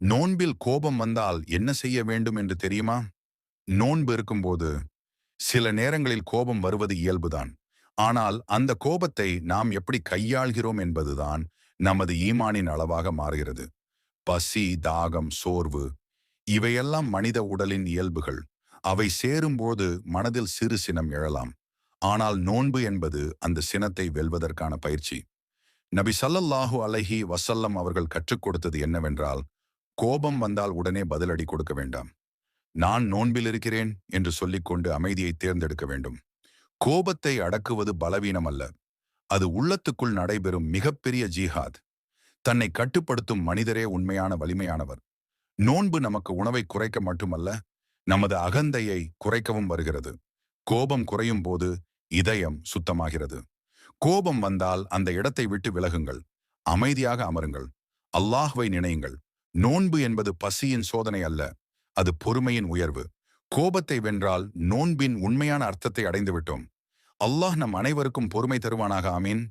நோன்பில் கோபம் வந்தால் என்ன செய்ய வேண்டும் என்று தெரியுமா? நோன்பு இருக்கும்போது சில நேரங்களில் கோபம் வருவது இயல்புதான். ஆனால் அந்த கோபத்தை நாம் எப்படி கையாள்கிறோம் என்பதுதான் நமது ஈமானின் அளவாக மாறுகிறது. பசி, தாகம், சோர்வு இவையெல்லாம் மனித உடலின் இயல்புகள். அவை சேரும்போது மனதில் சிறு சினம் எழலாம். ஆனால் நோன்பு என்பது அந்த சினத்தை வெல்வதற்கான பயிற்சி. நபி ஸல்லல்லாஹு அலைஹி வஸல்லம் அவர்கள் கற்றுக் கொடுத்தது என்னவென்றால், கோபம் வந்தால் உடனே பதிலடி கொடுக்க வேண்டாம். நான் நோன்பில் இருக்கிறேன் என்று சொல்லிக்கொண்டு அமைதியை தேர்ந்தெடுக்க வேண்டும். கோபத்தை அடக்குவது பலவீனம் அல்ல. அது உள்ளத்துக்குள் நடைபெறும் மிகப்பெரிய ஜிஹாத். தன்னை கட்டுப்படுத்தும் மனிதரே உண்மையான வலிமையானவர். நோன்பு நமக்கு உணவை குறைக்க மட்டுமல்ல, நமது அகந்தையை குறைக்கவும் வருகிறது. கோபம் குறையும் போது இதயம் சுத்தமாகிறது. கோபம் வந்தால் அந்த இடத்தை விட்டு விலகுங்கள். அமைதியாக அமருங்கள். அல்லாஹ்வை நினையுங்கள். நோன்பு என்பது பசியின் சோதனை அல்ல. அது பொறுமையின் உயர்வு. கோபத்தை வென்றால் நோன்பின் உண்மையான அர்த்தத்தை அடைந்து விட்டோம். அல்லாஹ் நம் அனைவருக்கும் பொறுமை தருவானாக. ஆமீன்.